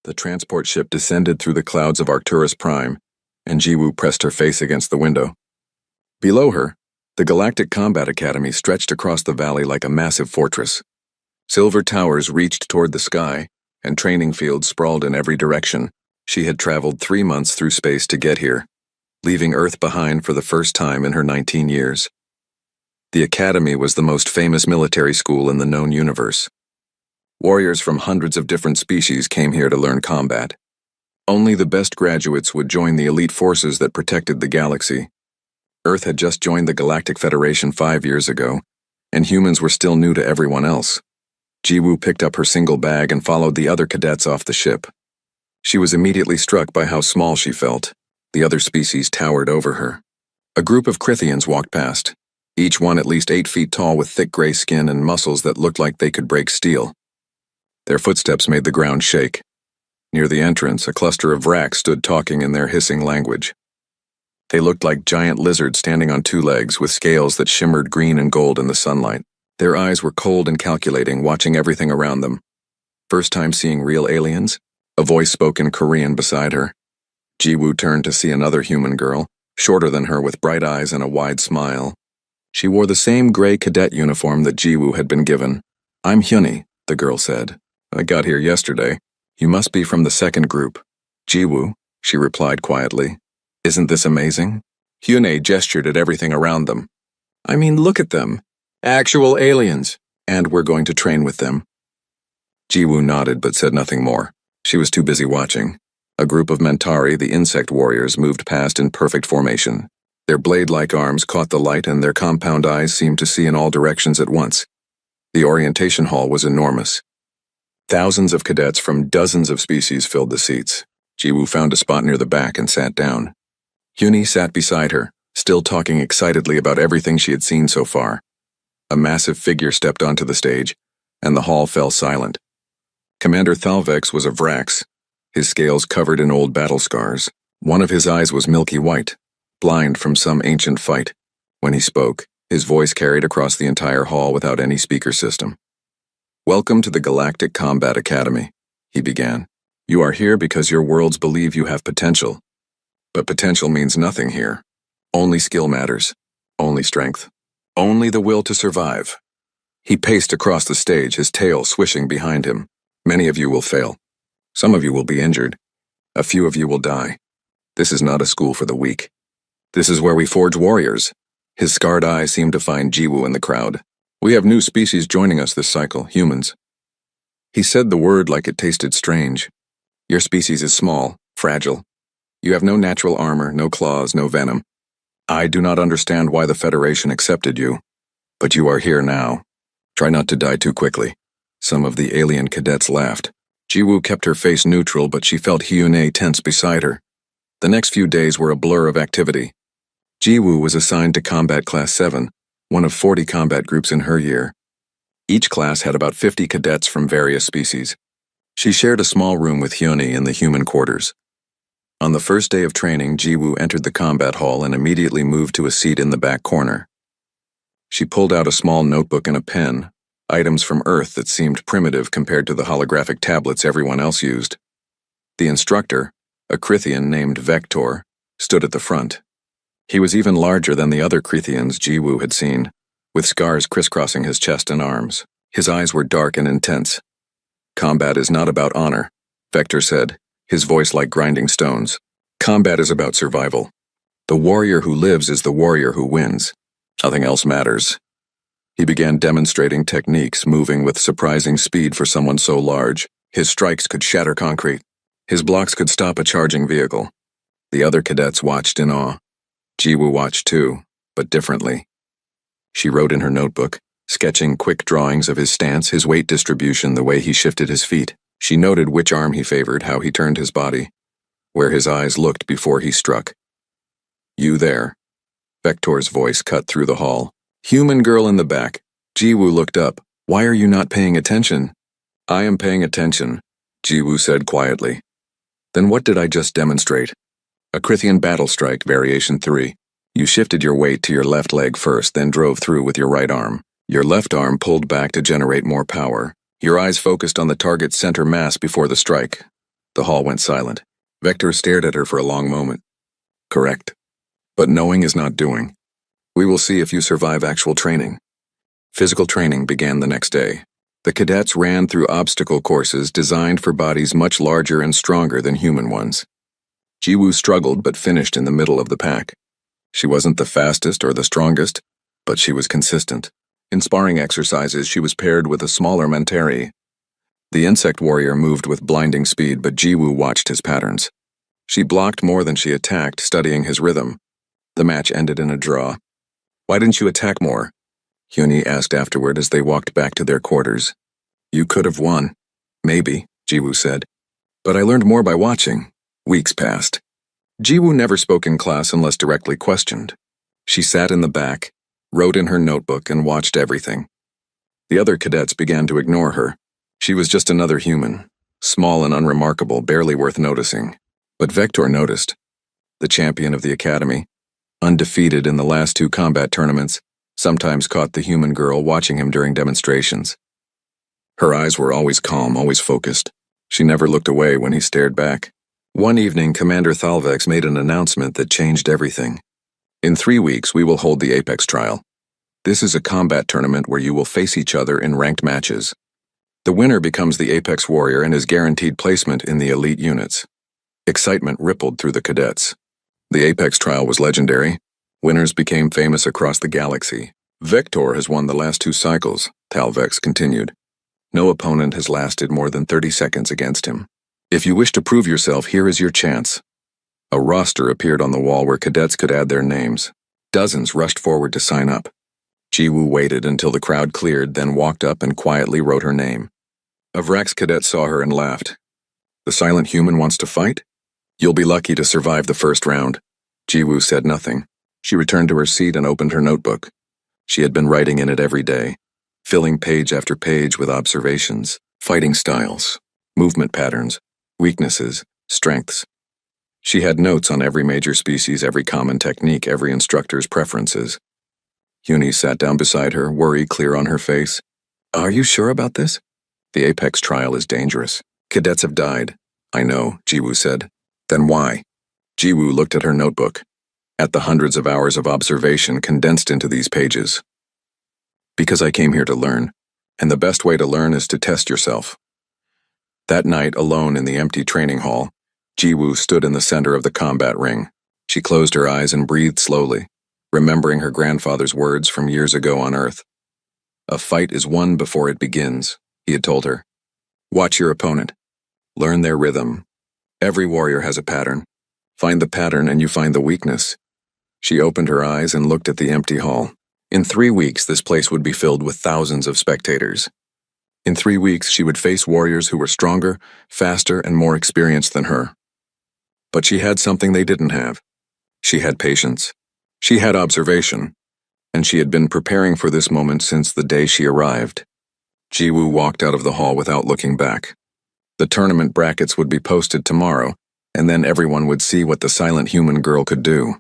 The transport ship descended through the clouds of Arcturus Prime, and Jiwoo pressed her face against the window. Below her, the Galactic Combat Academy stretched across the valley like a massive fortress. Silver towers reached toward the sky, and training fields sprawled in every direction. She had traveled 3 months through space to get here, leaving Earth behind for the first time in her 19 years. The Academy was the most famous military school in the known universe. Warriors from hundreds of different species came here to learn combat. Only the best graduates would join the elite forces that protected the galaxy. Earth had just joined the Galactic Federation 5 years ago, and humans were still new to everyone else. Jiwoo picked up her single bag and followed the other cadets off the ship. She was immediately struck by how small she felt. The other species towered over her. A group of Crithians walked past, each one at least 8 feet tall with thick gray skin and muscles that looked like they could break steel. Their footsteps made the ground shake. Near the entrance, a cluster of Vraks stood talking in their hissing language. They looked like giant lizards standing on 2 legs with scales that shimmered green and gold in the sunlight. Their eyes were cold and calculating, watching everything around them. First time seeing real aliens? A voice spoke in Korean beside her. Jiwoo turned to see another human girl, shorter than her with bright eyes and a wide smile. She wore the same gray cadet uniform that Jiwoo had been given. "I'm Hyuni," the girl said. "I got here yesterday. You must be from the second group." "Jiwoo," she replied quietly. "Isn't this amazing?" Hyuni gestured at everything around them. "I mean, look at them. Actual aliens. And we're going to train with them." Jiwoo nodded but said nothing more. She was too busy watching. A group of Mentari, the insect warriors, moved past in perfect formation. Their blade-like arms caught the light and their compound eyes seemed to see in all directions at once. The orientation hall was enormous. Thousands of cadets from dozens of species filled the seats. Jiwoo found a spot near the back and sat down. Hyuni sat beside her, still talking excitedly about everything she had seen so far. A massive figure stepped onto the stage, and the hall fell silent. Commander Thalvex was a Vrax, his scales covered in old battle scars. One of his eyes was milky white, blind from some ancient fight. When he spoke, his voice carried across the entire hall without any speaker system. "Welcome to the Galactic Combat Academy," he began. "You are here because your worlds believe you have potential. But potential means nothing here. Only skill matters. Only strength. Only the will to survive." He paced across the stage, his tail swishing behind him. "Many of you will fail. Some of you will be injured. A few of you will die. This is not a school for the weak. This is where we forge warriors." His scarred eyes seemed to find Jiwoo in the crowd. "We have new species joining us this cycle, humans." He said the word like it tasted strange. "Your species is small, fragile. You have no natural armor, no claws, no venom. I do not understand why the Federation accepted you, but you are here now. Try not to die too quickly." Some of the alien cadets laughed. Jiwoo kept her face neutral, but she felt Hyuni tense beside her. The next few days were a blur of activity. Jiwoo was assigned to Combat Class 7, one of 40 combat groups in her year. Each class had about 50 cadets from various species. She shared a small room with Hyuni in the human quarters. On the first day of training, Jiwoo entered the combat hall and immediately moved to a seat in the back corner. She pulled out a small notebook and a pen, items from Earth that seemed primitive compared to the holographic tablets everyone else used. The instructor, a Crithian named Vector, stood at the front. He was even larger than the other Crithians Jiwoo had seen, with scars crisscrossing his chest and arms. His eyes were dark and intense. "Combat is not about honor," Vector said, his voice like grinding stones. "Combat is about survival. The warrior who lives is the warrior who wins. Nothing else matters." He began demonstrating techniques, moving with surprising speed for someone so large. His strikes could shatter concrete. His blocks could stop a charging vehicle. The other cadets watched in awe. Jiwoo watched too, but differently. She wrote in her notebook, sketching quick drawings of his stance, his weight distribution, the way he shifted his feet. She noted which arm he favored, how he turned his body, where his eyes looked before he struck. "You there." Vector's voice cut through the hall. "Human girl in the back." Jiwoo looked up. "Why are you not paying attention?" "I am paying attention," Jiwoo said quietly. "Then what did I just demonstrate?" "A Crithian battle strike, variation 3. You shifted your weight to your left leg first, then drove through with your right arm. Your left arm pulled back to generate more power. Your eyes focused on the target's center mass before the strike. The hall went silent. Vector stared at her for a long moment. Correct. But knowing is not doing. We will see if you survive actual training. Physical training began the next day. The cadets ran through obstacle courses designed for bodies much larger and stronger than human ones. Jiwoo struggled but finished in the middle of the pack. She wasn't the fastest or the strongest, but she was consistent. In sparring exercises, she was paired with a smaller Mentari. The insect warrior moved with blinding speed, but Jiwoo watched his patterns. She blocked more than she attacked, studying his rhythm. The match ended in a draw. "Why didn't you attack more?" Hyuni asked afterward as they walked back to their quarters. "You could have won." "Maybe," Jiwoo said. "But I learned more by watching." Weeks passed. Jiwoo never spoke in class unless directly questioned. She sat in the back, wrote in her notebook, and watched everything. The other cadets began to ignore her. She was just another human, small and unremarkable, barely worth noticing. But Vector noticed. The champion of the academy, undefeated in the last 2 combat tournaments, sometimes caught the human girl watching him during demonstrations. Her eyes were always calm, always focused. She never looked away when he stared back. One evening, Commander Thalvex made an announcement that changed everything. "In 3 weeks, we will hold the Apex trial. This is a combat tournament where you will face each other in ranked matches. The winner becomes the Apex warrior and is guaranteed placement in the elite units." Excitement rippled through the cadets. The Apex trial was legendary. Winners became famous across the galaxy. "Vector has won the last 2 cycles," Thalvex continued. "No opponent has lasted more than 30 seconds against him. If you wish to prove yourself, here is your chance." A roster appeared on the wall where cadets could add their names. Dozens rushed forward to sign up. Jiwoo waited until the crowd cleared, then walked up and quietly wrote her name. A Vrax cadet saw her and laughed. "The silent human wants to fight? You'll be lucky to survive the first round." Jiwoo said nothing. She returned to her seat and opened her notebook. She had been writing in it every day, filling page after page with observations, fighting styles, movement patterns, weaknesses, strengths. She had notes on every major species, every common technique, every instructor's preferences. Hyuni sat down beside her, worry clear on her face. "Are you sure about this?" "The Apex trial is dangerous. Cadets have died." "I know," Jiwoo said. "Then why?" Jiwoo looked at her notebook, at the hundreds of hours of observation condensed into these pages. "Because I came here to learn, and the best way to learn is to test yourself." That night, alone in the empty training hall, Jiwoo stood in the center of the combat ring. She closed her eyes and breathed slowly, remembering her grandfather's words from years ago on Earth. "A fight is won before it begins," he had told her. "Watch your opponent. Learn their rhythm. Every warrior has a pattern. Find the pattern and you find the weakness." She opened her eyes and looked at the empty hall. In 3 weeks, this place would be filled with thousands of spectators. In 3 weeks, she would face warriors who were stronger, faster, and more experienced than her. But she had something they didn't have. She had patience. She had observation. And she had been preparing for this moment since the day she arrived. Jiwoo walked out of the hall without looking back. The tournament brackets would be posted tomorrow, and then everyone would see what the silent human girl could do.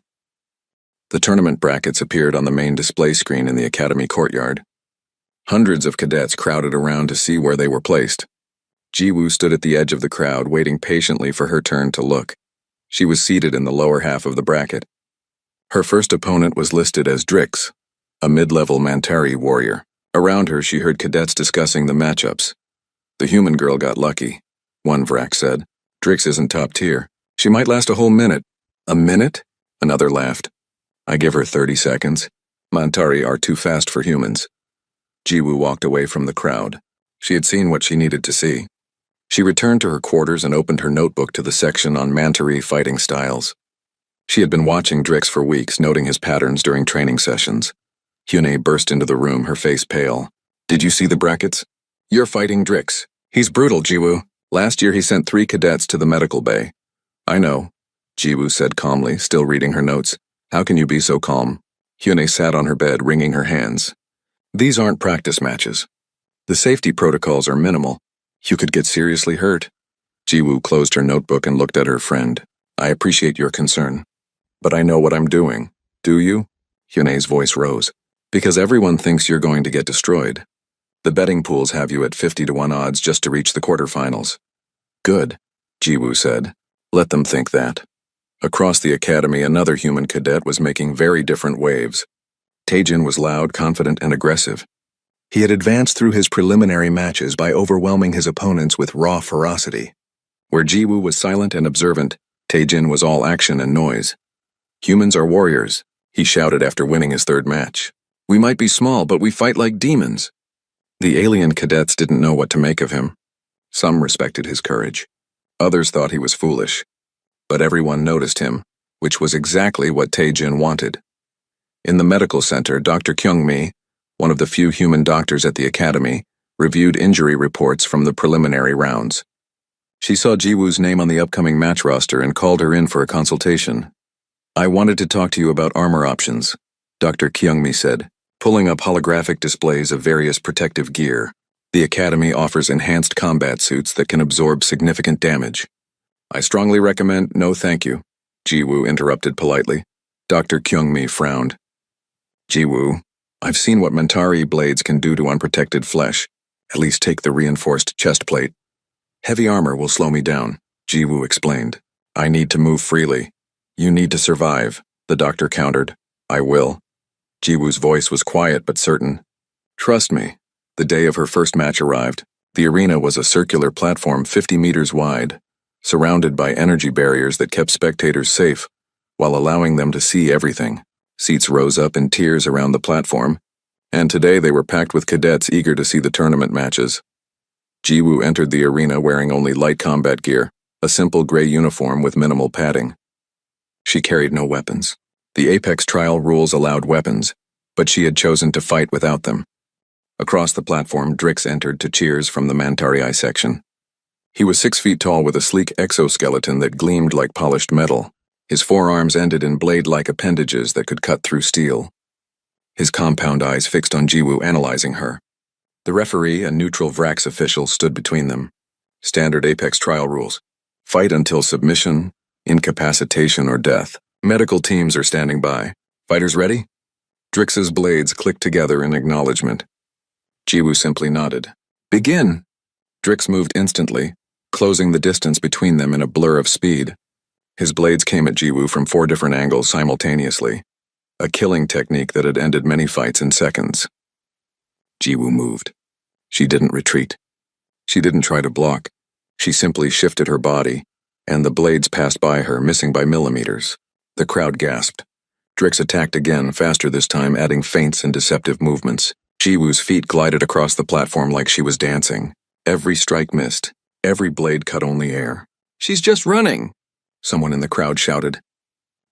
The tournament brackets appeared on the main display screen in the academy courtyard. Hundreds of cadets crowded around to see where they were placed. Jiwoo stood at the edge of the crowd, waiting patiently for her turn to look. She was seated in the lower half of the bracket. Her first opponent was listed as Drix, a mid-level Mentari warrior. Around her, she heard cadets discussing the matchups. "The human girl got lucky," one Vrax said. "Drix isn't top tier. She might last a whole minute." "A minute?" Another laughed. "I give her 30 seconds. Mentari are too fast for humans." Jiwoo walked away from the crowd. She had seen what she needed to see. She returned to her quarters and opened her notebook to the section on Mentari fighting styles. She had been watching Drix for weeks, noting his patterns during training sessions. Hyuni burst into the room, her face pale. "Did you see the brackets? You're fighting Drix. He's brutal, Jiwoo. Last year he sent 3 cadets to the medical bay." "I know," Jiwoo said calmly, still reading her notes. "How can you be so calm?" Hyuni sat on her bed, wringing her hands. "These aren't practice matches. The safety protocols are minimal. You could get seriously hurt." Jiwoo closed her notebook and looked at her friend. "I appreciate your concern. But I know what I'm doing. Do you?" Hyuni's voice rose. "Because everyone thinks you're going to get destroyed. The betting pools have you at 50-1 odds just to reach the quarterfinals." "Good. Jiwoo said. Let them think that. Across the academy, another human cadet was making very different waves. Taejin was loud, confident, and aggressive. He had advanced through his preliminary matches by overwhelming his opponents with raw ferocity. Where Jiwoo was silent and observant, Taejin was all action and noise. Humans are warriors, he shouted after winning his third match. We might be small, but we fight like demons. The alien cadets didn't know what to make of him. Some respected his courage. Others thought he was foolish. But everyone noticed him, which was exactly what Taejin wanted. In the medical center, Dr. Kyungmi, one of the few human doctors at the academy, reviewed injury reports from the preliminary rounds. She saw Jiwoo's name on the upcoming match roster and called her in for a consultation. I wanted to talk to you about armor options, Dr. Kyungmi said, pulling up holographic displays of various protective gear. The academy offers enhanced combat suits that can absorb significant damage. I strongly recommend no thank you, Jiwoo interrupted politely. Dr. Kyungmi frowned. Jiwoo, I've seen what Mentari blades can do to unprotected flesh. At least take the reinforced chest plate. Heavy armor will slow me down, Jiwoo explained. I need to move freely. You need to survive, the doctor countered. I will. Jiwoo's voice was quiet but certain. Trust me. The day of her first match arrived. The arena was a circular platform 50 meters wide, surrounded by energy barriers that kept spectators safe, while allowing them to see everything. Seats rose up in tiers around the platform, and today they were packed with cadets eager to see the tournament matches. Jiwoo entered the arena wearing only light combat gear, a simple gray uniform with minimal padding. She carried no weapons. The Apex trial rules allowed weapons, but she had chosen to fight without them. Across the platform, Drix entered to cheers from the Mentari section. He was 6 feet tall with a sleek exoskeleton that gleamed like polished metal. His forearms ended in blade-like appendages that could cut through steel. His compound eyes fixed on Jiwoo, analyzing her. The referee, a neutral Vrax official, stood between them. Standard Apex trial rules. Fight until submission, incapacitation, or death. Medical teams are standing by. Fighters ready? Drix's blades clicked together in acknowledgement. Jiwoo simply nodded. Begin! Drix moved instantly, closing the distance between them in a blur of speed. His blades came at Jiwoo from 4 different angles simultaneously, a killing technique that had ended many fights in seconds. Jiwoo moved. She didn't retreat. She didn't try to block. She simply shifted her body, and the blades passed by her, missing by millimeters. The crowd gasped. Drix attacked again, faster this time, adding feints and deceptive movements. Jiwoo's feet glided across the platform like she was dancing. Every strike missed. Every blade cut only air. She's just running, someone in the crowd shouted.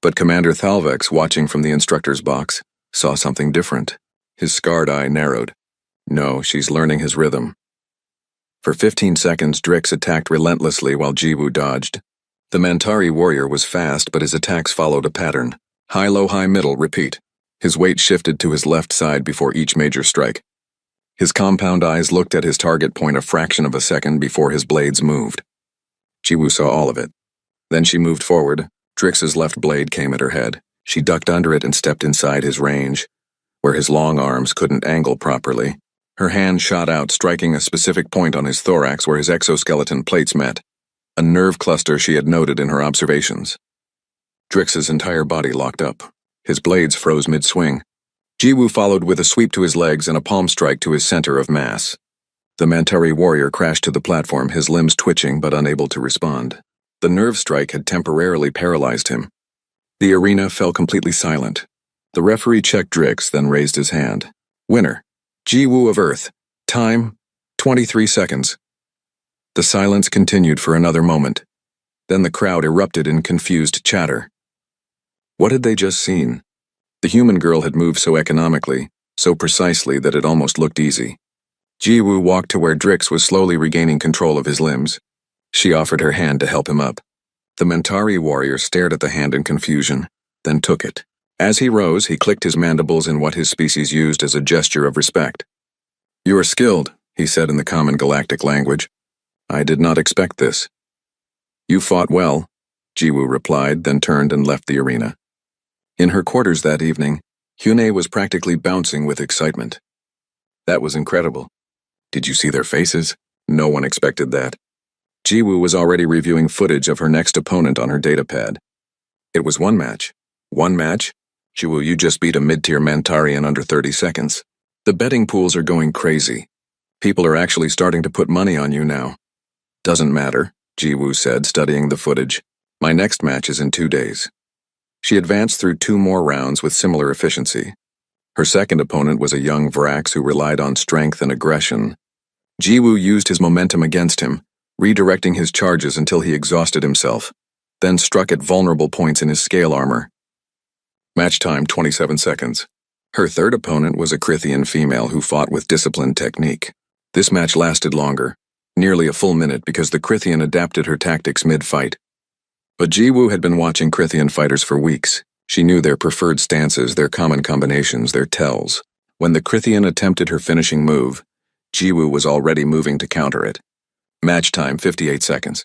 But Commander Thalvex, watching from the instructor's box, saw something different. His scarred eye narrowed. No, she's learning his rhythm. For 15 seconds, Drix attacked relentlessly while Jiwoo dodged. The Mentari warrior was fast, but his attacks followed a pattern. High, low, high, middle, repeat. His weight shifted to his left side before each major strike. His compound eyes looked at his target point a fraction of a second before his blades moved. Jiwoo saw all of it. Then she moved forward. Drix's left blade came at her head. She ducked under it and stepped inside his range, where his long arms couldn't angle properly. Her hand shot out, striking a specific point on his thorax where his exoskeleton plates met, a nerve cluster she had noted in her observations. Drix's entire body locked up. His blades froze mid-swing. Jiwoo followed with a sweep to his legs and a palm strike to his center of mass. The Mentari warrior crashed to the platform, his limbs twitching but unable to respond. The nerve strike had temporarily paralyzed him. The arena fell completely silent. The referee checked Drix, then raised his hand. Winner, Jiwoo of Earth. Time, 23 seconds. The silence continued for another moment. Then the crowd erupted in confused chatter. What had they just seen? The human girl had moved so economically, so precisely that it almost looked easy. Jiwoo walked to where Drix was slowly regaining control of his limbs. She offered her hand to help him up. The Mentari warrior stared at the hand in confusion, then took it. As he rose, he clicked his mandibles in what his species used as a gesture of respect. You are skilled, he said in the common galactic language. I did not expect this. You fought well, Jiwoo replied, then turned and left the arena. In her quarters that evening, Hyune was practically bouncing with excitement. That was incredible. Did you see their faces? No one expected that. Jiwoo was already reviewing footage of her next opponent on her datapad. It was one match. One match? Jiwoo, you just beat a mid-tier Mantari in under 30 seconds. The betting pools are going crazy. People are actually starting to put money on you now. Doesn't matter, Jiwoo said, studying the footage. My next match is in 2 days. She advanced through 2 more rounds with similar efficiency. Her second opponent was a young Vrax who relied on strength and aggression. Jiwoo used his momentum against him, redirecting his charges until he exhausted himself, then struck at vulnerable points in his scale armor. Match time 27 seconds. Her third opponent was a Krithian female who fought with disciplined technique. This match lasted longer, nearly a full minute, because the Krithian adapted her tactics mid-fight. But Jiwoo had been watching Krithian fighters for weeks. She knew their preferred stances, their common combinations, their tells. When the Krithian attempted her finishing move, Jiwoo was already moving to counter it. Match time 58 seconds.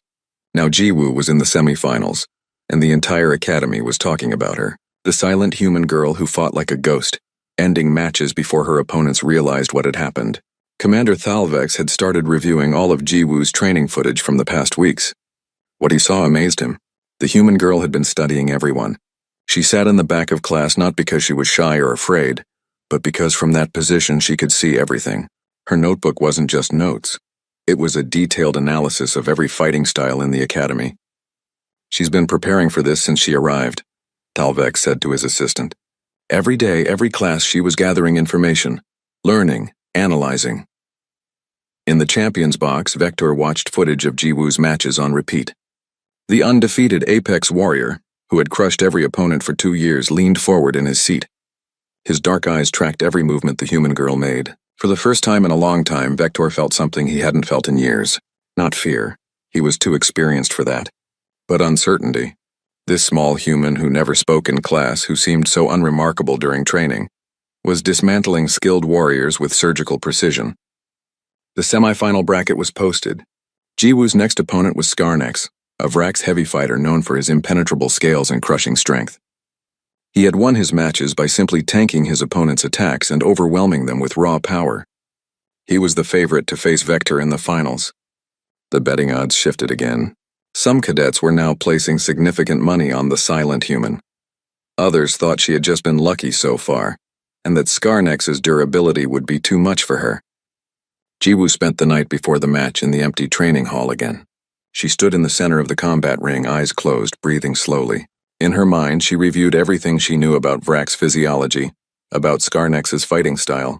Now Jiwoo was in the semifinals, and the entire academy was talking about her. The silent human girl who fought like a ghost, ending matches before her opponents realized what had happened. Commander Thalvex had started reviewing all of Jiwoo's training footage from the past weeks. What he saw amazed him. The human girl had been studying everyone. She sat in the back of class not because she was shy or afraid, but because from that position she could see everything. Her notebook wasn't just notes. It was a detailed analysis of every fighting style in the academy. She's been preparing for this since she arrived, Thalvex said to his assistant. Every day, every class, she was gathering information, learning, analyzing. In the champions box, Vector watched footage of Jiwoo's matches on repeat. The undefeated Apex warrior, who had crushed every opponent for 2 years, leaned forward in his seat. His dark eyes tracked every movement the human girl made. For the first time in a long time, Vector felt something he hadn't felt in years. Not fear. He was too experienced for that. But uncertainty. This small human who never spoke in class, who seemed so unremarkable during training, was dismantling skilled warriors with surgical precision. The semifinal bracket was posted. Jiwoo's next opponent was Skarnex, a Vrax heavy fighter known for his impenetrable scales and crushing strength. He had won his matches by simply tanking his opponent's attacks and overwhelming them with raw power. He was the favorite to face Vector in the finals. The betting odds shifted again. Some cadets were now placing significant money on the silent human. Others thought she had just been lucky so far, and that Skarnex's durability would be too much for her. Jiwoo spent the night before the match in the empty training hall again. She stood in the center of the combat ring, eyes closed, breathing slowly. In her mind, she reviewed everything she knew about Vrax physiology, about Skarnex's fighting style,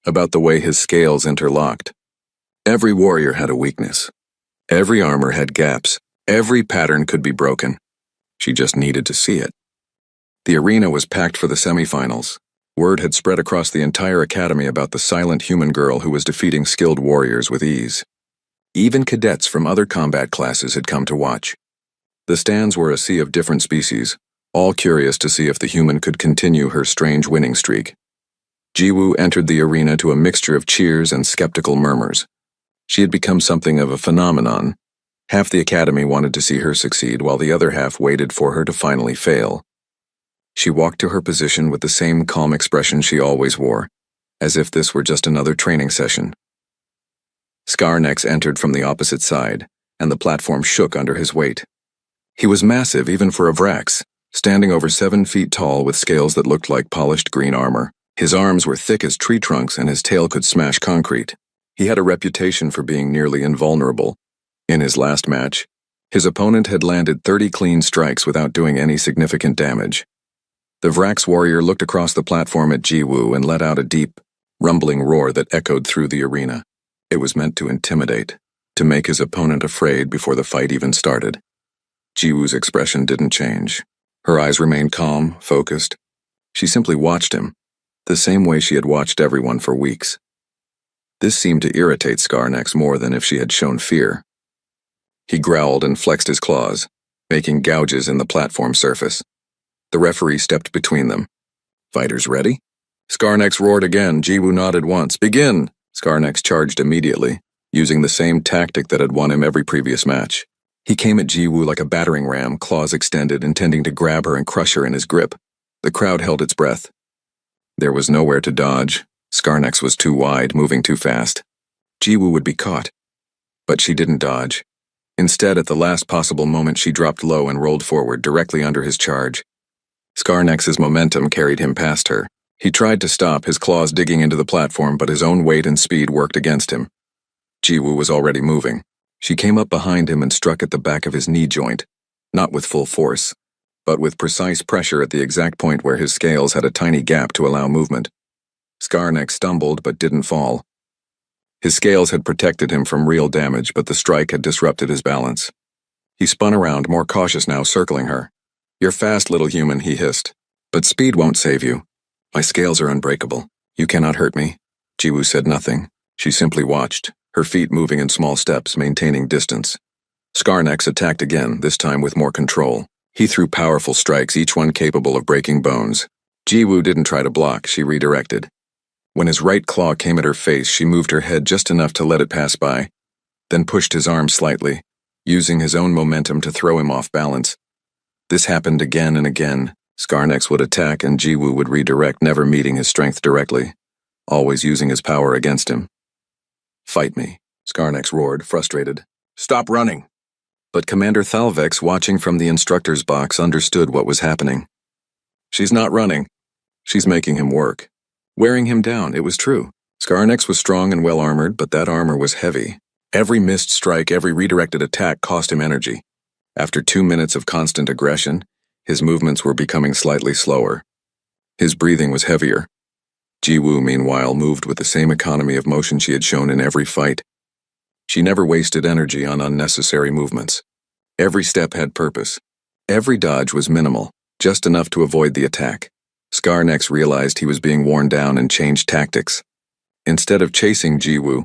about the way his scales interlocked. Every warrior had a weakness. Every armor had gaps. Every pattern could be broken. She just needed to see it. The arena was packed for the semifinals. Word had spread across the entire academy about the silent human girl who was defeating skilled warriors with ease. Even cadets from other combat classes had come to watch. The stands were a sea of different species, all curious to see if the human could continue her strange winning streak. Jiwoo entered the arena to a mixture of cheers and skeptical murmurs. She had become something of a phenomenon. Half the academy wanted to see her succeed, while the other half waited for her to finally fail. She walked to her position with the same calm expression she always wore, as if this were just another training session. Skarnex entered from the opposite side, and the platform shook under his weight. He was massive even for a Vrax, standing over 7 feet tall with scales that looked like polished green armor. His arms were thick as tree trunks and his tail could smash concrete. He had a reputation for being nearly invulnerable. In his last match, his opponent had landed 30 clean strikes without doing any significant damage. The Vrax warrior looked across the platform at Jiwoo and let out a deep, rumbling roar that echoed through the arena. It was meant to intimidate, to make his opponent afraid before the fight even started. Jiwoo's expression didn't change. Her eyes remained calm, focused. She simply watched him, the same way she had watched everyone for weeks. This seemed to irritate Skarnex more than if she had shown fear. He growled and flexed his claws, making gouges in the platform surface. The referee stepped between them. Fighters ready? Skarnex roared again. Jiwoo nodded once. Begin! Skarnex charged immediately, using the same tactic that had won him every previous match. He came at Jiwoo like a battering ram, claws extended, intending to grab her and crush her in his grip. The crowd held its breath. There was nowhere to dodge. Skarnex was too wide, moving too fast. Jiwoo would be caught. But she didn't dodge. Instead, at the last possible moment, she dropped low and rolled forward, directly under his charge. Skarnex's momentum carried him past her. He tried to stop, his claws digging into the platform, but his own weight and speed worked against him. Jiwoo was already moving. She came up behind him and struck at the back of his knee joint, not with full force, but with precise pressure at the exact point where his scales had a tiny gap to allow movement. Skarnex stumbled but didn't fall. His scales had protected him from real damage, but the strike had disrupted his balance. He spun around, more cautious now, circling her. "You're fast, little human," he hissed. "But speed won't save you. My scales are unbreakable. You cannot hurt me." Jiwoo said nothing. She simply watched, her feet moving in small steps, maintaining distance. Skarnex attacked again, this time with more control. He threw powerful strikes, each one capable of breaking bones. Jiwoo didn't try to block, she redirected. When his right claw came at her face, she moved her head just enough to let it pass by, then pushed his arm slightly, using his own momentum to throw him off balance. This happened again and again. Skarnex would attack and Jiwoo would redirect, never meeting his strength directly, always using his power against him. "Fight me," Skarnex roared, frustrated. "Stop running." But Commander Thalvex, watching from the instructor's box, understood what was happening. She's not running. She's making him work. Wearing him down, it was true. Skarnex was strong and well-armored, but that armor was heavy. Every missed strike, every redirected attack cost him energy. After 2 minutes of constant aggression, his movements were becoming slightly slower. His breathing was heavier. Jiwoo, meanwhile, moved with the same economy of motion she had shown in every fight. She never wasted energy on unnecessary movements. Every step had purpose. Every dodge was minimal, just enough to avoid the attack. Skarnex realized he was being worn down and changed tactics. Instead of chasing Jiwoo,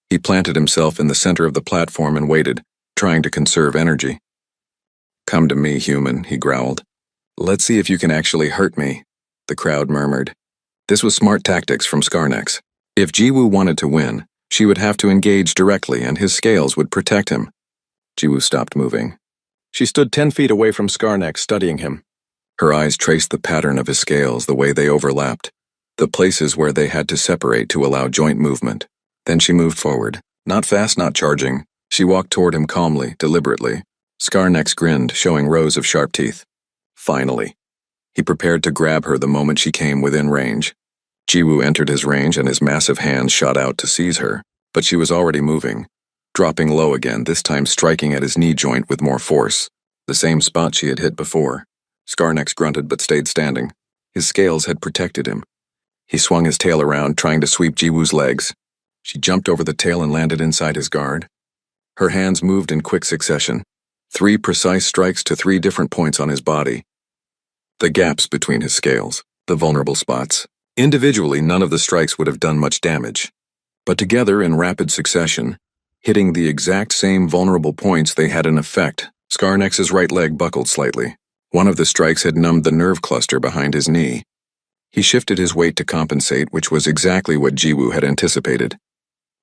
he planted himself in the center of the platform and waited, trying to conserve energy. "Come to me, human," he growled. "Let's see if you can actually hurt me," the crowd murmured. This was smart tactics from Skarnex. If Jiwoo wanted to win, she would have to engage directly and his scales would protect him. Jiwoo stopped moving. She stood 10 feet away from Skarnex, studying him. Her eyes traced the pattern of his scales, the way they overlapped, the places where they had to separate to allow joint movement. Then she moved forward. Not fast, not charging. She walked toward him calmly, deliberately. Skarnex grinned, showing rows of sharp teeth. Finally. He prepared to grab her the moment she came within range. Jiwoo entered his range and his massive hands shot out to seize her, but she was already moving, dropping low again, this time striking at his knee joint with more force, the same spot she had hit before. Skarnex grunted but stayed standing. His scales had protected him. He swung his tail around, trying to sweep Jiwoo's legs. She jumped over the tail and landed inside his guard. Her hands moved in quick succession, 3 precise strikes to 3 different points on his body. The gaps between his scales, the vulnerable spots. Individually, none of the strikes would have done much damage. But together, in rapid succession, hitting the exact same vulnerable points, they had an effect. Skarnex's right leg buckled slightly. One of the strikes had numbed the nerve cluster behind his knee. He shifted his weight to compensate, which was exactly what Jiwoo had anticipated.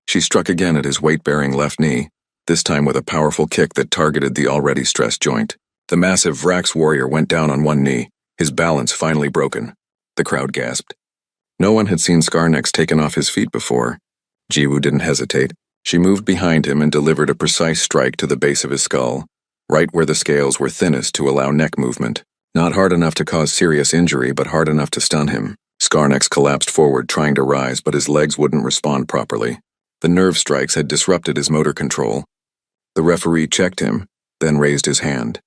She struck again at his weight-bearing left knee, this time with a powerful kick that targeted the already stressed joint. The massive Vrax warrior went down on one knee, his balance finally broken. The crowd gasped. No one had seen Skarnex taken off his feet before. Jiwoo didn't hesitate. She moved behind him and delivered a precise strike to the base of his skull, right where the scales were thinnest to allow neck movement. Not hard enough to cause serious injury, but hard enough to stun him. Skarnex collapsed forward, trying to rise, but his legs wouldn't respond properly. The nerve strikes had disrupted his motor control. The referee checked him, then raised his hand.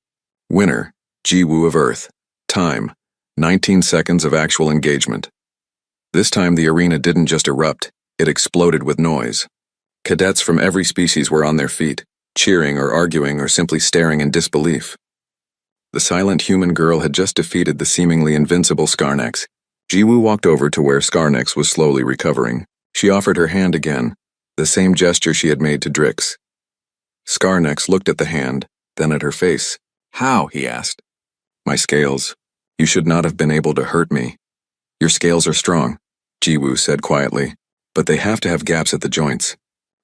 Winner, Jiwoo of Earth. Time, 19 seconds of actual engagement. This time the arena didn't just erupt, it exploded with noise. Cadets from every species were on their feet, cheering or arguing or simply staring in disbelief. The silent human girl had just defeated the seemingly invincible Skarnex. Jiwoo walked over to where Skarnex was slowly recovering. She offered her hand again, the same gesture she had made to Drix. Skarnex looked at the hand, then at her face. "How?" he asked. "My scales. You should not have been able to hurt me." "Your scales are strong," Jiwoo said quietly, "but they have to have gaps at the joints.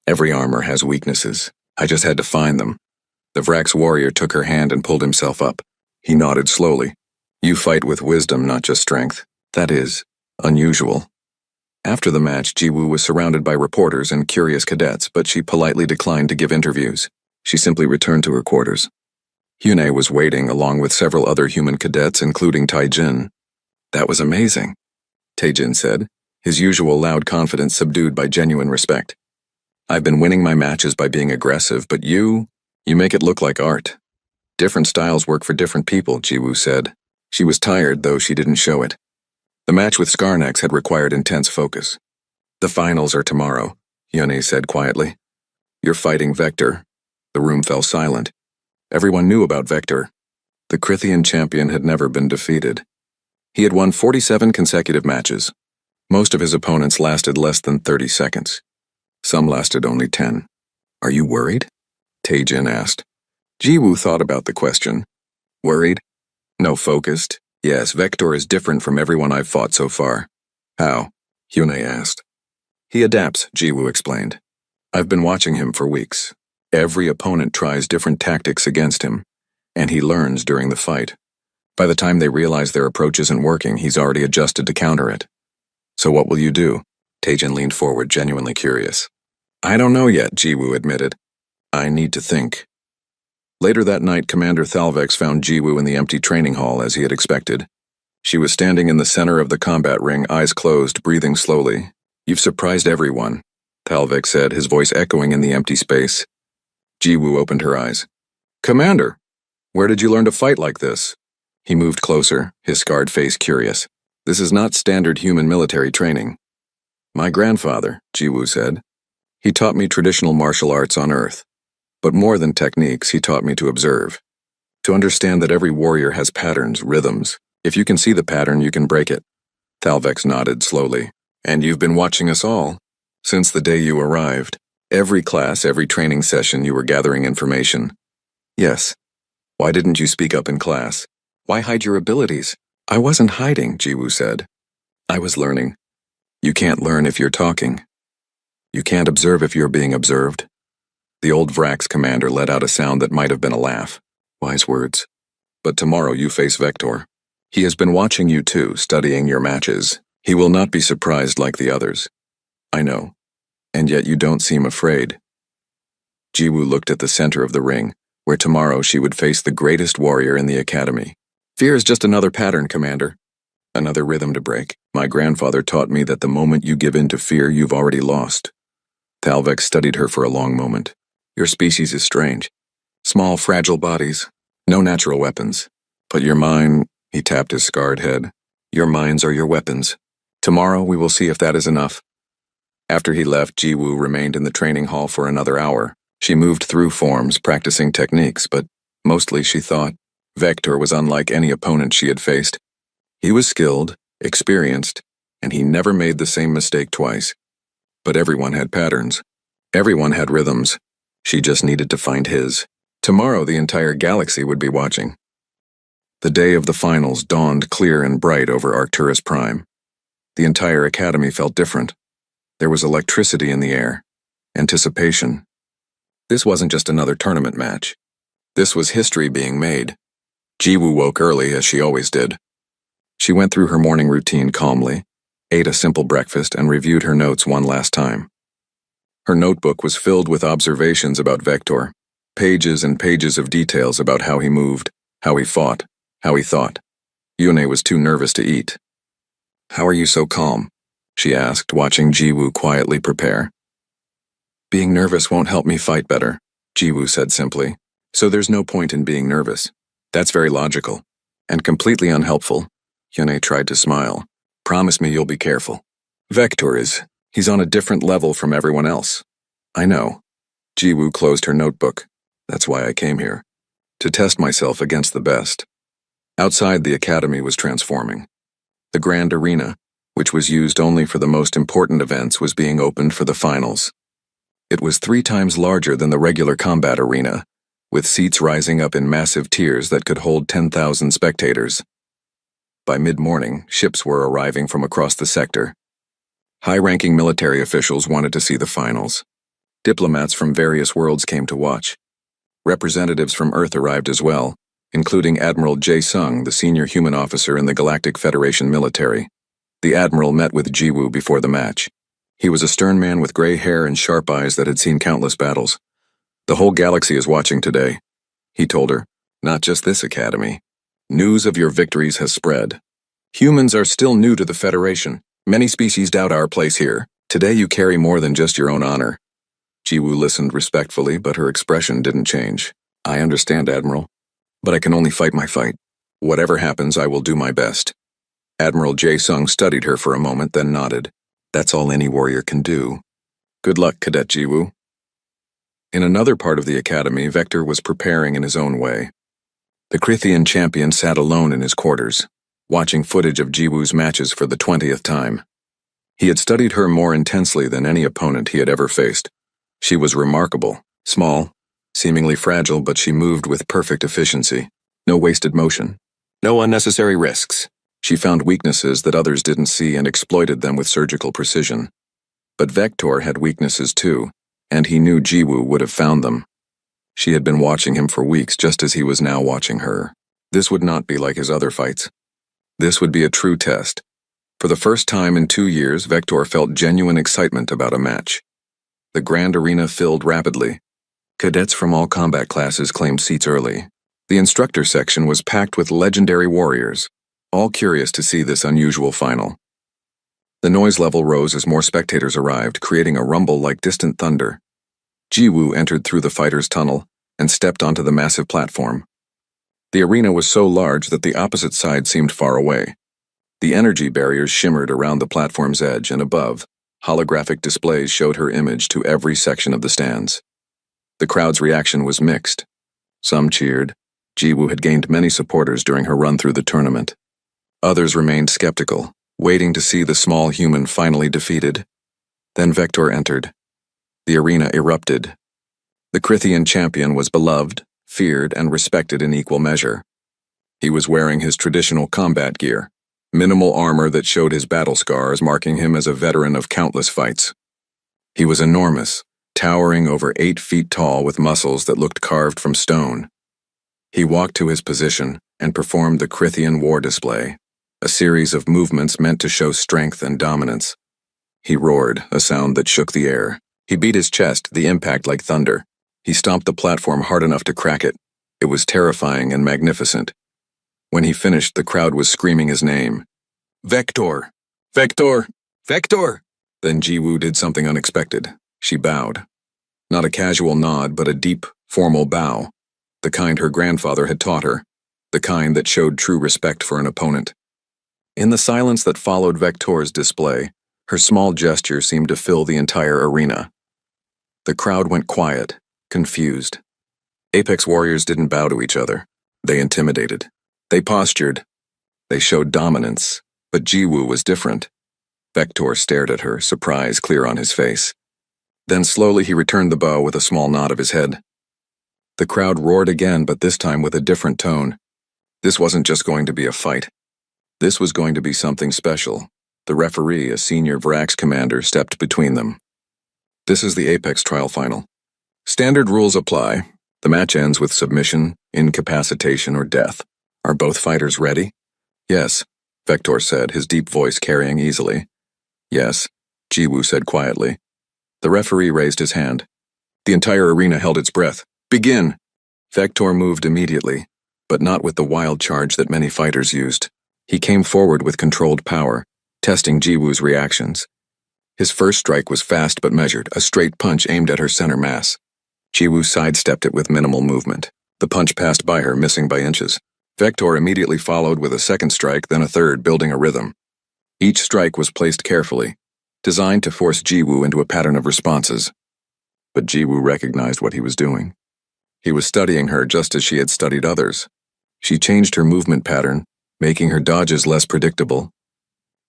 Every armor has weaknesses. I just had to find them." The Vrax warrior took her hand and pulled himself up. He nodded slowly. "You fight with wisdom, not just strength. That is unusual." After the match, Jiwoo was surrounded by reporters and curious cadets, but she politely declined to give interviews. She simply returned to her quarters. Hyune was waiting along with several other human cadets, including Taijin. That was amazing, Taijin said, his usual loud confidence subdued by genuine respect. I've been winning my matches by being aggressive, but you make it look like art. Different styles work for different people, Jiwoo said. She was tired, though she didn't show it. The match with Skarnex had required intense focus. The finals are tomorrow, Hyune said quietly. You're fighting Vector. The room fell silent. Everyone knew about Vector. The Krithian champion had never been defeated. He had won 47 consecutive matches. Most of his opponents lasted less than 30 seconds. Some lasted only 10. Are you worried? Taijin asked. Jiwoo thought about the question. Worried? No, focused. Yes, Vector is different from everyone I've fought so far. How? Hyune asked. He adapts, Jiwoo explained. I've been watching him for weeks. Every opponent tries different tactics against him, and he learns during the fight. By the time they realize their approach isn't working, he's already adjusted to counter it. So what will you do? Taijin leaned forward, genuinely curious. I don't know yet, Jiwoo admitted. I need to think. Later that night, Commander Thalvex found Jiwoo in the empty training hall as he had expected. She was standing in the center of the combat ring, eyes closed, breathing slowly. You've surprised everyone, Thalvex said, his voice echoing in the empty space. Jiwoo opened her eyes. Commander, where did you learn to fight like this? He moved closer, his scarred face curious. This is not standard human military training. My grandfather, Jiwoo said. He taught me traditional martial arts on Earth. But more than techniques, he taught me to observe. To understand that every warrior has patterns, rhythms. If you can see the pattern, you can break it. Thalvex nodded slowly. And you've been watching us all. Since the day you arrived. Every class, every training session, you were gathering information. Yes. Why didn't you speak up in class? Why hide your abilities? I wasn't hiding, Jiwoo said. I was learning. You can't learn if you're talking. You can't observe if you're being observed. The old Vrax commander let out a sound that might have been a laugh. Wise words. But tomorrow you face Vector. He has been watching you too, studying your matches. He will not be surprised like the others. I know. And yet you don't seem afraid. Jiwoo looked at the center of the ring, where tomorrow she would face the greatest warrior in the academy. Fear is just another pattern, Commander. Another rhythm to break. My grandfather taught me that the moment you give in to fear, you've already lost. Thalvex studied her for a long moment. Your species is strange. Small, fragile bodies. No natural weapons. But your mind, he tapped his scarred head. Your minds are your weapons. Tomorrow we will see if that is enough. After he left, Jiwoo remained in the training hall for another hour. She moved through forms, practicing techniques, but mostly she thought. Vector was unlike any opponent she had faced. He was skilled, experienced, and he never made the same mistake twice. But everyone had patterns. Everyone had rhythms. She just needed to find his. Tomorrow the entire galaxy would be watching. The day of the finals dawned clear and bright over Arcturus Prime. The entire academy felt different. There was electricity in the air. Anticipation. This wasn't just another tournament match. This was history being made. Jiwoo woke early, as she always did. She went through her morning routine calmly, ate a simple breakfast, and reviewed her notes one last time. Her notebook was filled with observations about Vector, pages and pages of details about how he moved, how he fought, how he thought. Hyune was too nervous to eat. How are you so calm? She asked, watching Jiwoo quietly prepare. Being nervous won't help me fight better, Jiwoo said simply. So there's no point in being nervous. That's very logical. And completely unhelpful. Hyune tried to smile. Promise me you'll be careful. Vector he's on a different level from everyone else. I know. Jiwoo closed her notebook. That's why I came here. To test myself against the best. Outside, the academy was transforming. The grand arena, which was used only for the most important events, was being opened for the finals. It was 3 times larger than the regular combat arena, with seats rising up in massive tiers that could hold 10,000 spectators. By mid-morning, ships were arriving from across the sector. High-ranking military officials wanted to see the finals. Diplomats from various worlds came to watch. Representatives from Earth arrived as well, including Admiral Jae-sung, the senior human officer in the Galactic Federation military. The Admiral met with Jiwoo before the match. He was a stern man with gray hair and sharp eyes that had seen countless battles. The whole galaxy is watching today, he told her. Not just this academy. News of your victories has spread. Humans are still new to the Federation. Many species doubt our place here. Today you carry more than just your own honor. Jiwoo listened respectfully, but her expression didn't change. I understand, Admiral. But I can only fight my fight. Whatever happens, I will do my best. Admiral Jae-sung studied her for a moment, then nodded. That's all any warrior can do. Good luck, Cadet Jiwoo. In another part of the academy, Vector was preparing in his own way. The Crithian champion sat alone in his quarters, watching footage of Jiwoo's matches for the 20th time. He had studied her more intensely than any opponent he had ever faced. She was remarkable, small, seemingly fragile, but she moved with perfect efficiency. No wasted motion. No unnecessary risks. She found weaknesses that others didn't see and exploited them with surgical precision. But Vector had weaknesses too, and he knew Jiwoo would have found them. She had been watching him for weeks just as he was now watching her. This would not be like his other fights. This would be a true test. For the first time in 2 years, Vector felt genuine excitement about a match. The grand arena filled rapidly. Cadets from all combat classes claimed seats early. The instructor section was packed with legendary warriors, all curious to see this unusual final. The noise level rose as more spectators arrived, creating a rumble like distant thunder. Jiwoo entered through the fighter's tunnel and stepped onto the massive platform. The arena was so large that the opposite side seemed far away. The energy barriers shimmered around the platform's edge, and above, holographic displays showed her image to every section of the stands. The crowd's reaction was mixed. Some cheered. Jiwoo had gained many supporters during her run through the tournament. Others remained skeptical, waiting to see the small human finally defeated. Then Vector entered. The arena erupted. The Crithian champion was beloved, feared, and respected in equal measure. He was wearing his traditional combat gear, minimal armor that showed his battle scars, marking him as a veteran of countless fights. He was enormous, towering over 8 feet tall with muscles that looked carved from stone. He walked to his position and performed the Crithian war display, a series of movements meant to show strength and dominance. He roared, a sound that shook the air. He beat his chest, the impact like thunder. He stomped the platform hard enough to crack it. It was terrifying and magnificent. When he finished, the crowd was screaming his name. Vector! Vector! Vector! Then Jiwoo did something unexpected. She bowed. Not a casual nod, but a deep, formal bow. The kind her grandfather had taught her. The kind that showed true respect for an opponent. In the silence that followed Vector's display, her small gesture seemed to fill the entire arena. The crowd went quiet, confused. Apex warriors didn't bow to each other. They intimidated. They postured. They showed dominance. But Jiwoo was different. Vector stared at her, surprise clear on his face. Then slowly he returned the bow with a small nod of his head. The crowd roared again, but this time with a different tone. This wasn't just going to be a fight. This was going to be something special. The referee, a senior Vrax commander, stepped between them. This is the Apex trial final. Standard rules apply. The match ends with submission, incapacitation, or death. Are both fighters ready? Yes, Vector said, his deep voice carrying easily. Yes, Jiwoo said quietly. The referee raised his hand. The entire arena held its breath. Begin! Vector moved immediately, but not with the wild charge that many fighters used. He came forward with controlled power, testing Jiwoo's reactions. His first strike was fast but measured, a straight punch aimed at her center mass. Jiwoo sidestepped it with minimal movement. The punch passed by her, missing by inches. Vector immediately followed with a second strike, then a third, building a rhythm. Each strike was placed carefully, designed to force Jiwoo into a pattern of responses. But Jiwoo recognized what he was doing. He was studying her just as she had studied others. She changed her movement pattern, making her dodges less predictable.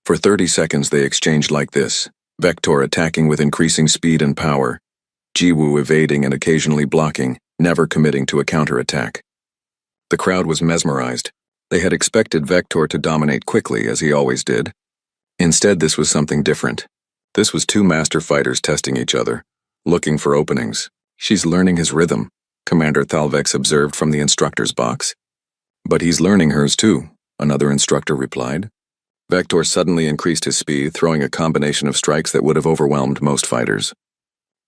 For 30 seconds they exchanged like this, Vector attacking with increasing speed and power, Jiwoo evading and occasionally blocking, never committing to a counterattack. The crowd was mesmerized. They had expected Vector to dominate quickly, as he always did. Instead, this was something different. This was 2 master fighters testing each other, looking for openings. She's learning his rhythm, Commander Thalvex observed from the instructor's box. But he's learning hers too, another instructor replied. Vector suddenly increased his speed, throwing a combination of strikes that would have overwhelmed most fighters.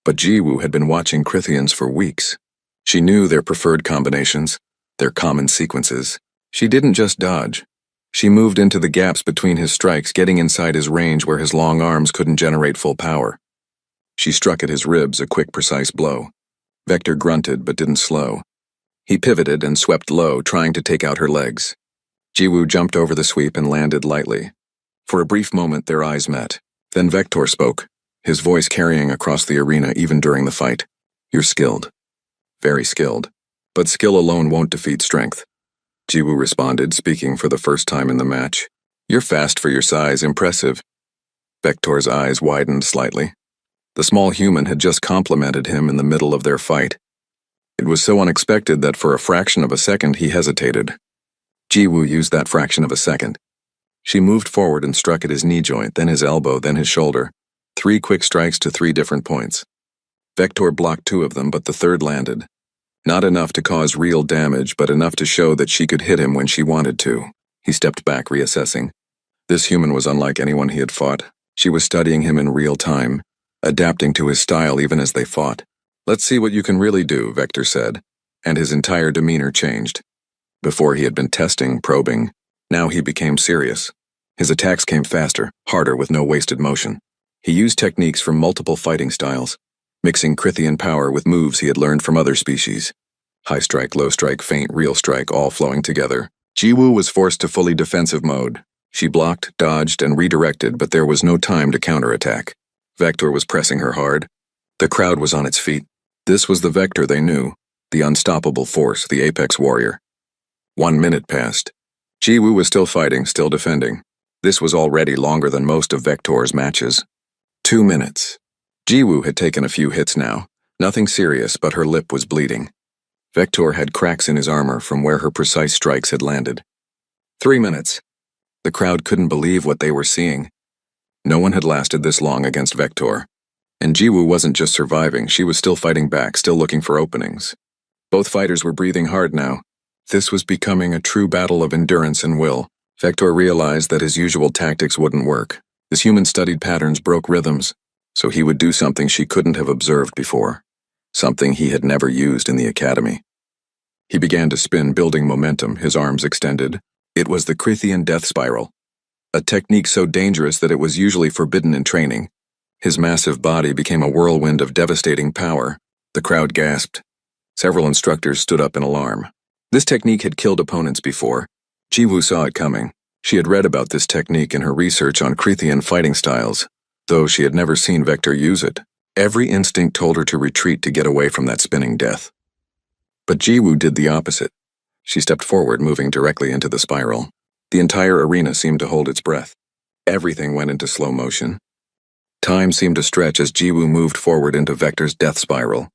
But Jiwoo had been watching Krithians for weeks. She knew their preferred combinations, their common sequences. She didn't just dodge. She moved into the gaps between his strikes, getting inside his range where his long arms couldn't generate full power. She struck at his ribs, a quick, precise blow. Vector grunted but didn't slow. He pivoted and swept low, trying to take out her legs. Jiwoo jumped over the sweep and landed lightly. For a brief moment, their eyes met. Then Vector spoke, his voice carrying across the arena even during the fight. "You're skilled. Very skilled. But skill alone won't defeat strength." Jiwoo responded, speaking for the first time in the match. "You're fast for your size, impressive." Vector's eyes widened slightly. The small human had just complimented him in the middle of their fight. It was so unexpected that for a fraction of a second he hesitated. Jiwoo used that fraction of a second. She moved forward and struck at his knee joint, then his elbow, then his shoulder. 3 quick strikes to 3 different points. Vector blocked 2 of them, but the third landed. Not enough to cause real damage, but enough to show that she could hit him when she wanted to. He stepped back, reassessing. This human was unlike anyone he had fought. She was studying him in real time, adapting to his style even as they fought. "Let's see what you can really do," Vector said, and his entire demeanor changed. Before he had been testing, probing. Now he became serious. His attacks came faster, harder, with no wasted motion. He used techniques from multiple fighting styles, mixing Krithian power with moves he had learned from other species. High strike, low strike, feint, real strike, all flowing together. Jiwoo was forced to fully defensive mode. She blocked, dodged, and redirected, but there was no time to counterattack. Vector was pressing her hard. The crowd was on its feet. This was the Vector they knew, the unstoppable force, the apex warrior. 1 minute passed. Jiwoo was still fighting, still defending. This was already longer than most of Vector's matches. 2 minutes. Jiwoo had taken a few hits now. Nothing serious, but her lip was bleeding. Vector had cracks in his armor from where her precise strikes had landed. 3 minutes. The crowd couldn't believe what they were seeing. No one had lasted this long against Vector. And Jiwoo wasn't just surviving, she was still fighting back, still looking for openings. Both fighters were breathing hard now. This was becoming a true battle of endurance and will. Vector realized that his usual tactics wouldn't work. His human-studied patterns broke rhythms, so he would do something she couldn't have observed before, something he had never used in the academy. He began to spin, building momentum, his arms extended. It was the Krithian death spiral, a technique so dangerous that it was usually forbidden in training. His massive body became a whirlwind of devastating power. The crowd gasped. Several instructors stood up in alarm. This technique had killed opponents before. Jiwoo saw it coming. She had read about this technique in her research on Krithian fighting styles, though she had never seen Vector use it. Every instinct told her to retreat to get away from that spinning death. But Jiwoo did the opposite. She stepped forward, moving directly into the spiral. The entire arena seemed to hold its breath. Everything went into slow motion. Time seemed to stretch as Jiwoo moved forward into Vector's death spiral.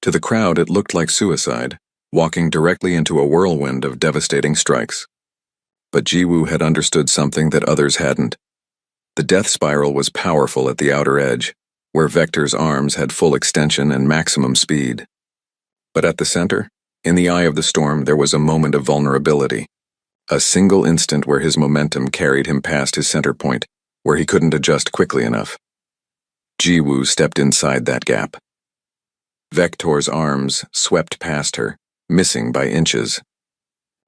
To the crowd, it looked like suicide, walking directly into a whirlwind of devastating strikes. But Jiwoo had understood something that others hadn't. The death spiral was powerful at the outer edge, where Vector's arms had full extension and maximum speed. But at the center, in the eye of the storm, there was a moment of vulnerability. A single instant where his momentum carried him past his center point, where he couldn't adjust quickly enough. Jiwoo stepped inside that gap. Vector's arms swept past her, missing by inches.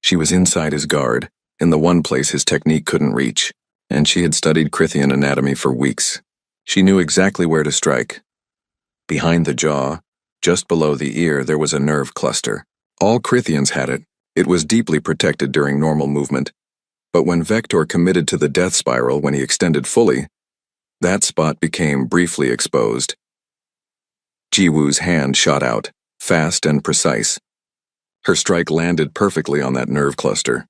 She was inside his guard, in the one place his technique couldn't reach, and she had studied Krithian anatomy for weeks. She knew exactly where to strike. Behind the jaw, just below the ear, there was a nerve cluster. All Krithians had it. It was deeply protected during normal movement. But when Vector committed to the death spiral, when he extended fully, that spot became briefly exposed. Jiwoo's hand shot out, fast and precise. Her strike landed perfectly on that nerve cluster.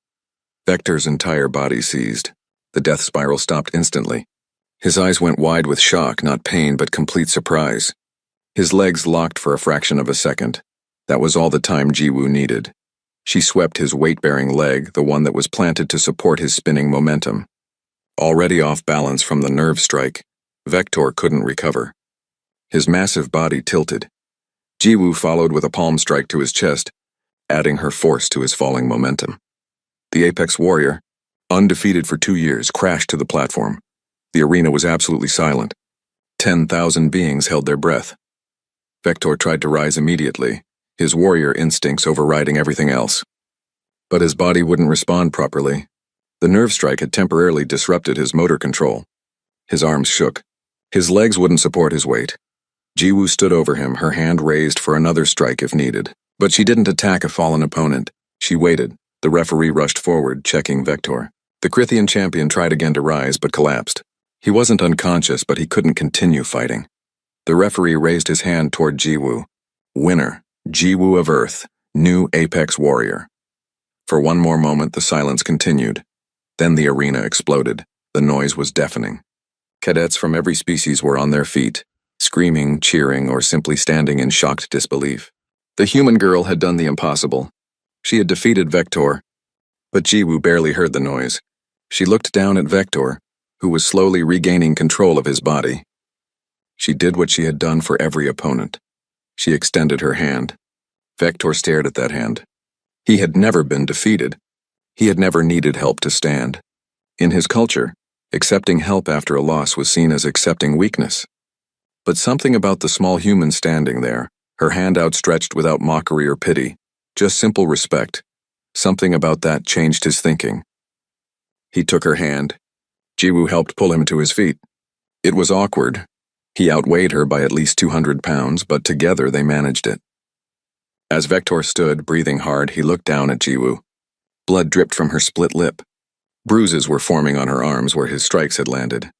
Vector's entire body seized. The death spiral stopped instantly. His eyes went wide with shock, not pain, but complete surprise. His legs locked for a fraction of a second. That was all the time Jiwoo needed. She swept his weight-bearing leg, the one that was planted to support his spinning momentum. Already off balance from the nerve strike, Vector couldn't recover. His massive body tilted. Jiwoo followed with a palm strike to his chest, adding her force to his falling momentum. The apex warrior, undefeated for 2 years, crashed to the platform. The arena was absolutely silent. 10,000 beings held their breath. Vector tried to rise immediately, his warrior instincts overriding everything else. But his body wouldn't respond properly. The nerve strike had temporarily disrupted his motor control. His arms shook. His legs wouldn't support his weight. Jiwoo stood over him, her hand raised for another strike if needed. But she didn't attack a fallen opponent. She waited. The referee rushed forward, checking Vector. The Krithian champion tried again to rise, but collapsed. He wasn't unconscious, but he couldn't continue fighting. The referee raised his hand toward Jiwoo. Winner, Jiwoo of Earth, new Apex Warrior. For one more moment, the silence continued. Then the arena exploded. The noise was deafening. Cadets from every species were on their feet, screaming, cheering, or simply standing in shocked disbelief. The human girl had done the impossible. She had defeated Vector, but Jiwoo barely heard the noise. She looked down at Vector, who was slowly regaining control of his body. She did what she had done for every opponent. She extended her hand. Vector stared at that hand. He had never been defeated. He had never needed help to stand. In his culture, accepting help after a loss was seen as accepting weakness. But something about the small human standing there, her hand outstretched without mockery or pity, just simple respect, something about that changed his thinking. He took her hand. Jiwoo helped pull him to his feet. It was awkward. He outweighed her by at least 200 pounds, but together they managed it. As Vector stood, breathing hard, he looked down at Jiwoo. Blood dripped from her split lip. Bruises were forming on her arms where his strikes had landed.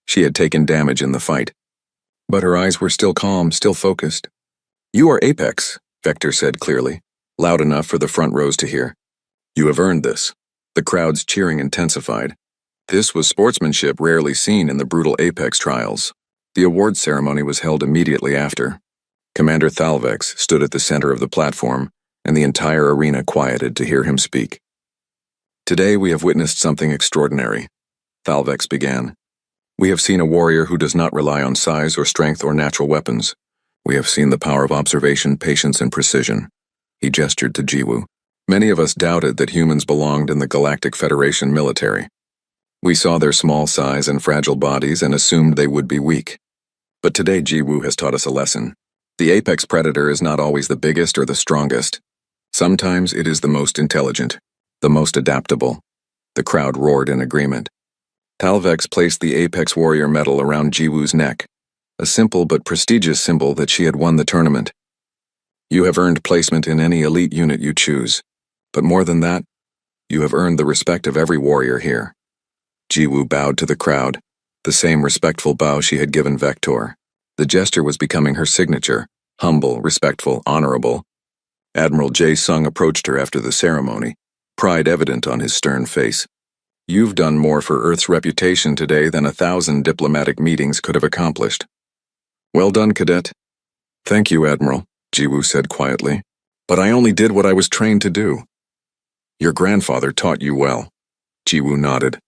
She had taken damage in the fight. But her eyes were still calm, still focused. "You are Apex," Vector said clearly, loud enough for the front rows to hear. "You have earned this." The crowd's cheering intensified. This was sportsmanship rarely seen in the brutal Apex trials. The awards ceremony was held immediately after. Commander Thalvex stood at the center of the platform, and the entire arena quieted to hear him speak. "Today we have witnessed something extraordinary," Thalvex began. "We have seen a warrior who does not rely on size or strength or natural weapons. We have seen the power of observation, patience, and precision." He gestured to Jiwoo. "Many of us doubted that humans belonged in the Galactic Federation military. We saw their small size and fragile bodies and assumed they would be weak. But today Jiwoo has taught us a lesson. The apex predator is not always the biggest or the strongest. Sometimes it is the most intelligent, the most adaptable." The crowd roared in agreement. Thalvex placed the Apex Warrior medal around Jiwoo's neck, a simple but prestigious symbol that she had won the tournament. "You have earned placement in any elite unit you choose. But more than that, you have earned the respect of every warrior here." Jiwoo bowed to the crowd, the same respectful bow she had given Vector. The gesture was becoming her signature, humble, respectful, honorable. Admiral Jae Sung approached her after the ceremony, pride evident on his stern face. "You've done more for Earth's reputation today than 1,000 diplomatic meetings could have accomplished." "Well done, Cadet." "Thank you, Admiral," Jiwoo said quietly. "But I only did what I was trained to do." "Your grandfather taught you well." Jiwoo nodded.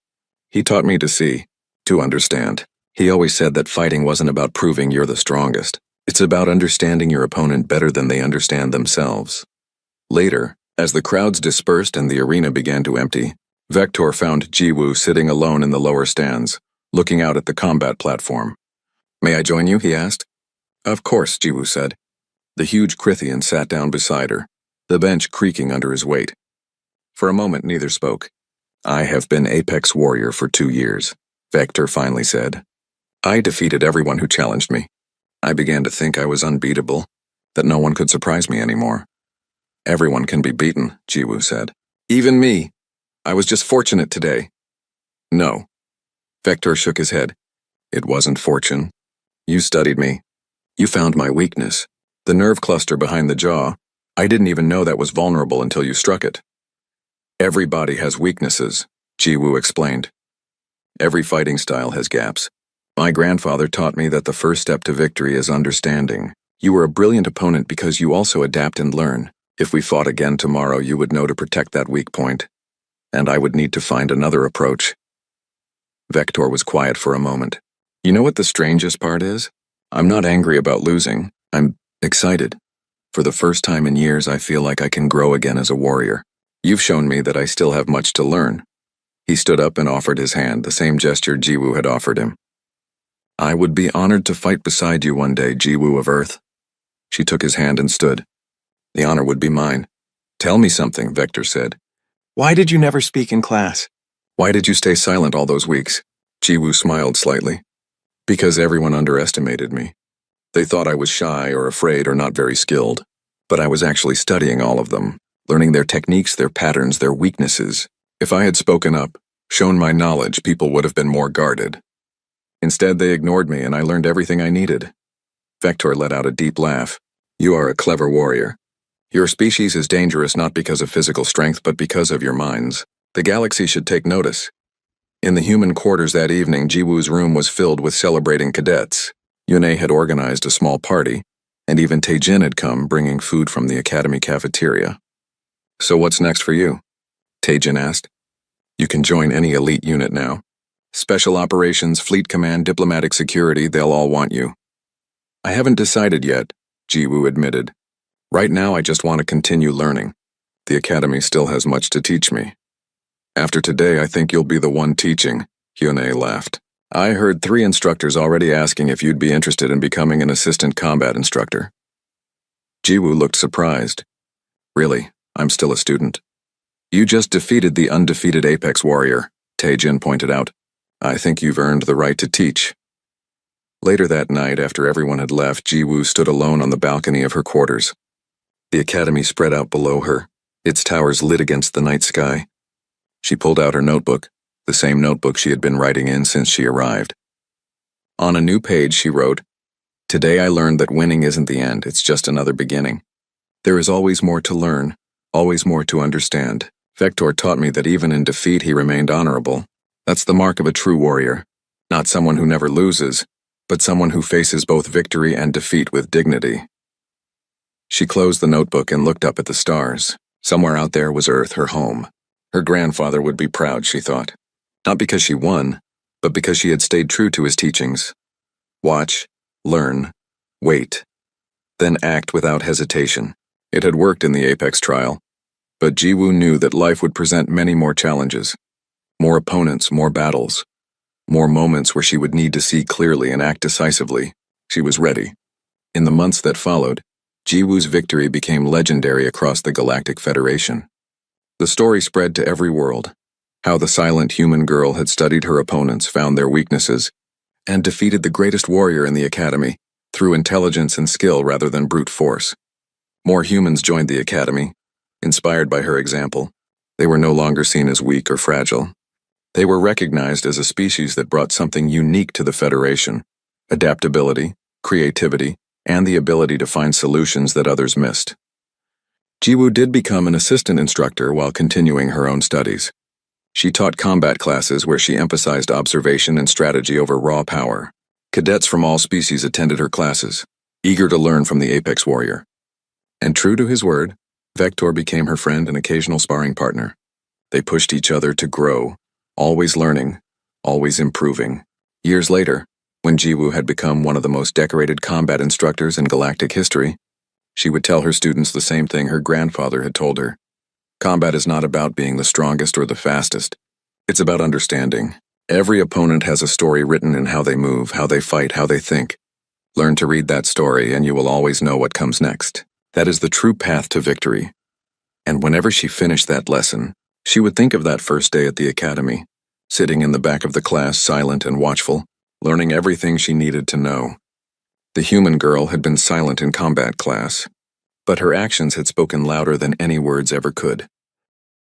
"He taught me to see, to understand. He always said that fighting wasn't about proving you're the strongest. It's about understanding your opponent better than they understand themselves." Later, as the crowds dispersed and the arena began to empty, Vector found Jiwoo sitting alone in the lower stands, looking out at the combat platform. "May I join you?" he asked. "Of course," Jiwoo said. The huge Krithian sat down beside her, the bench creaking under his weight. For a moment neither spoke. "I have been Apex Warrior for 2 years," Vector finally said. "I defeated everyone who challenged me. I began to think I was unbeatable, that no one could surprise me anymore." "Everyone can be beaten," Jiwoo said. "Even me. I was just fortunate today." "No." Vector shook his head. "It wasn't fortune. You studied me. You found my weakness, the nerve cluster behind the jaw. I didn't even know that was vulnerable until you struck it." "Everybody has weaknesses," Jiwoo explained. "Every fighting style has gaps. My grandfather taught me that the first step to victory is understanding. You were a brilliant opponent because you also adapt and learn. If we fought again tomorrow, you would know to protect that weak point, and I would need to find another approach." Vector was quiet for a moment. "You know what the strangest part is? I'm not angry about losing. I'm excited. For the first time in years, I feel like I can grow again as a warrior. You've shown me that I still have much to learn." He stood up and offered his hand, the same gesture Jiwoo had offered him. "I would be honored to fight beside you one day, Jiwoo of Earth." She took his hand and stood. The honor would be mine. Tell me something, Vector said. Why did you never speak in class? Why did you stay silent all those weeks? Jiwoo smiled slightly. Because everyone underestimated me. They thought I was shy or afraid or not very skilled. But I was actually studying all of them, learning their techniques, their patterns, their weaknesses. If I had spoken up, shown my knowledge, people would have been more guarded. Instead, they ignored me and I learned everything I needed. Vector let out a deep laugh. You are a clever warrior. Your species is dangerous not because of physical strength but because of your minds. The galaxy should take notice. In the human quarters that evening, Jiwoo's room was filled with celebrating cadets. Yune had organized a small party, and even Taejin had come, bringing food from the academy cafeteria. So what's next for you? Taejin asked. You can join any elite unit now. Special operations, fleet command, diplomatic security, they'll all want you. I haven't decided yet, Jiwoo admitted. Right now I just want to continue learning. The academy still has much to teach me. After today, I think you'll be the one teaching, Hyune laughed. I heard 3 instructors already asking if you'd be interested in becoming an assistant combat instructor. Jiwoo looked surprised. Really, I'm still a student. You just defeated the undefeated Apex warrior, Taejin pointed out. I think you've earned the right to teach. Later that night, after everyone had left, Jiwoo stood alone on the balcony of her quarters. The academy spread out below her, its towers lit against the night sky. She pulled out her notebook, the same notebook she had been writing in since she arrived. On a new page, she wrote, Today I learned that winning isn't the end, it's just another beginning. There is always more to learn, always more to understand. Vector taught me that even in defeat he remained honorable. That's the mark of a true warrior. Not someone who never loses, but someone who faces both victory and defeat with dignity. She closed the notebook and looked up at the stars. Somewhere out there was Earth, her home. Her grandfather would be proud, she thought. Not because she won, but because she had stayed true to his teachings. Watch, learn, wait, then act without hesitation. It had worked in the Apex trial, but Jiwoo knew that life would present many more challenges. More opponents, more battles. More moments where she would need to see clearly and act decisively. She was ready. In the months that followed, Jiwoo's victory became legendary across the Galactic Federation. The story spread to every world, how the silent human girl had studied her opponents, found their weaknesses, and defeated the greatest warrior in the academy through intelligence and skill rather than brute force. More humans joined the academy, inspired by her example. They were no longer seen as weak or fragile. They were recognized as a species that brought something unique to the Federation: adaptability, creativity, and the ability to find solutions that others missed. Jiwoo did become an assistant instructor while continuing her own studies. She taught combat classes where she emphasized observation and strategy over raw power. Cadets from all species attended her classes, eager to learn from the Apex warrior. And true to his word, Vector became her friend and occasional sparring partner. They pushed each other to grow, always learning, always improving. Years later, when Jiwoo had become one of the most decorated combat instructors in galactic history, she would tell her students the same thing her grandfather had told her. Combat is not about being the strongest or the fastest. It's about understanding. Every opponent has a story written in how they move, how they fight, how they think. Learn to read that story and you will always know what comes next. That is the true path to victory. And whenever she finished that lesson, she would think of that first day at the academy, sitting in the back of the class, silent and watchful, learning everything she needed to know. The human girl had been silent in combat class, but her actions had spoken louder than any words ever could.